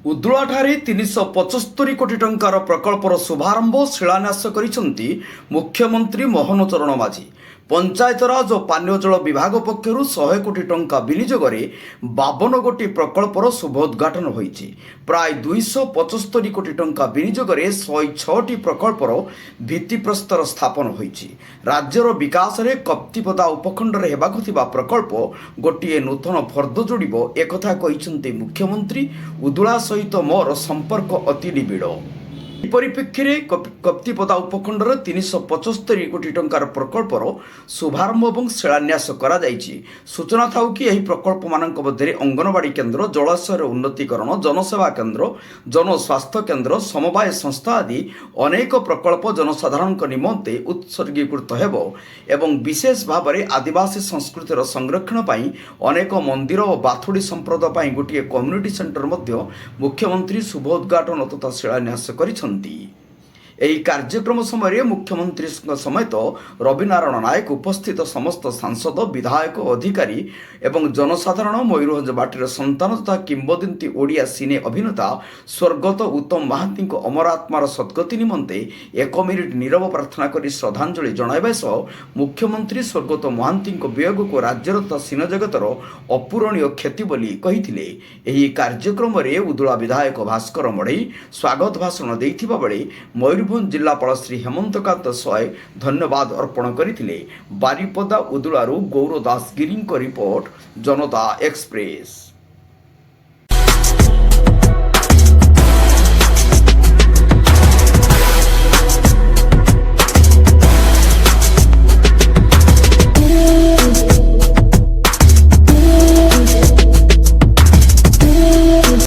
ଉଦୁଳାଠାରେ 375 କୋଟି ଟଙ୍କାର ପ୍ରକଳ୍ପର ଶୁଭାରମ୍ଭ ଶିଳାନ୍ୟାସ କରିଛନ୍ତି ମୁଖ୍ୟମନ୍ତ୍ରୀ ମୋହନ ଚରଣ ମାଝୀ। ପଞ୍ଚାୟତରାଜ ଓ ପାନୀୟ ଜଳ ବିଭାଗ ପକ୍ଷରୁ 100 କୋଟି ଟଙ୍କା ବିନିଯୋଗରେ 52 ଗୋଟି ପ୍ରକଳ୍ପର ଶୁଭୋଦ୍ଘାଟନ ହୋଇଛି। ପ୍ରାୟ 275 କୋଟି ଟଙ୍କା ବିନିଯୋଗରେ 106ଟି ପ୍ରକଳ୍ପର ଭିତ୍ତିପ୍ରସ୍ତର ସ୍ଥାପନ ହୋଇଛି। ରାଜ୍ୟର ବିକାଶରେ କପ୍ତିପଦା ଉପଖଣ୍ଡରେ ହେବାକୁ ଥିବା ପ୍ରକଳ୍ପ ଗୋଟିଏ ନୂତନ ଫର୍ଦ୍ଦ ଯୋଡ଼ିବ, ଏକଥା କହିଛନ୍ତି ମୁଖ୍ୟମନ୍ତ୍ରୀ। ଉଦୁଳା ସହିତ ମୋର ସମ୍ପର୍କ ଅତି ନିବିଡ଼। ଏହି ପରିପ୍ରେକ୍ଷୀରେ କପ୍ତିପଦା ଉପଖଣ୍ଡରେ 375 କୋଟି ଟଙ୍କାର ପ୍ରକଳ୍ପର ଶୁଭାରମ୍ଭ ଏବଂ ଶିଳାନ୍ୟାସ କରାଯାଇଛି। ସୂଚନା ଥାଉ କି ଏହି ପ୍ରକଳ୍ପମାନଙ୍କ ମଧ୍ୟରେ ଅଙ୍ଗନବାଡ଼ି କେନ୍ଦ୍ର, ଜଳାଶୟର ଉନ୍ନତିକରଣ, ଜନସେବା କେନ୍ଦ୍ର, ଜନସ୍ୱାସ୍ଥ୍ୟ କେନ୍ଦ୍ର, ସମବାୟ ସଂସ୍ଥା ଆଦି ଅନେକ ପ୍ରକଳ୍ପ ଜନସାଧାରଣଙ୍କ ନିମନ୍ତେ ଉତ୍ସର୍ଗୀକୃତ ହେବ ଏବଂ ବିଶେଷ ଭାବରେ ଆଦିବାସୀ ସଂସ୍କୃତିର ସଂରକ୍ଷଣ ପାଇଁ ଅନେକ ମନ୍ଦିର ଓ ବାଥୁଡ଼ି ସମ୍ପ୍ରଦାୟ ପାଇଁ ଗୋଟିଏ କମ୍ୟୁନିଟି ସେଣ୍ଟର ମଧ୍ୟ ମୁଖ୍ୟମନ୍ତ୍ରୀ ଶୁଭୋଦ୍ଘାଟନ ତଥା ଶିଳାନ୍ୟାସ କରିଛନ୍ତି। ଏହି କାର୍ଯ୍ୟକ୍ରମ ସମୟରେ ମୁଖ୍ୟମନ୍ତ୍ରୀଙ୍କ ସମେତ ରବିନାରାୟଣ ନାୟକ, ଉପସ୍ଥିତ ସମସ୍ତ ସାଂସଦ, ବିଧାୟକ, ଅଧିକାରୀ ଏବଂ ଜନସାଧାରଣ ମୟୂରଭଞ୍ଜ ମାଟିର ସନ୍ତାନ ତଥା କିମ୍ବଦନ୍ତୀ ଓଡ଼ିଆ ସିନେ ଅଭିନେତା ସ୍ୱର୍ଗତ ଉତ୍ତମ ମହାନ୍ତିଙ୍କ ଅମର ଆତ୍ମାର ସଦ୍ଗତି ନିମନ୍ତେ 1 ମିନିଟ୍ ନୀରବ ପ୍ରାର୍ଥନା କରି ଶ୍ରଦ୍ଧାଞ୍ଜଳି ଜଣାଇବା ସହ ମୁଖ୍ୟମନ୍ତ୍ରୀ ସ୍ୱର୍ଗତ ମହାନ୍ତିଙ୍କ ବିୟୋଗକୁ ରାଜ୍ୟର ତଥା ସିନେ ଜଗତର ଅପୂରଣୀୟ କ୍ଷତି ବୋଲି କହିଥିଲେ। ଏହି କାର୍ଯ୍ୟକ୍ରମରେ ଉଦୁଳା ବିଧାୟକ ଭାସ୍କର ମଢେଇ ସ୍ୱାଗତ ଭାଷଣ ଦେଇଥିବା ବେଳେ ମୟୂରଭଞ୍ଜ ଜିଲ୍ଲାପାଳ ଶ୍ରୀ ହେମନ୍ତକାନ୍ତ ସୟ ଧନ୍ୟବାଦ ଅର୍ପଣ କରିଥିଲେ। ବାରିପଦା ଉଦୁଳାରୁ ଗୌର ଦାସଗିରିଙ୍କ ରିପୋର୍ଟ, ଜନତା ଏକ୍ସପ୍ରେସ।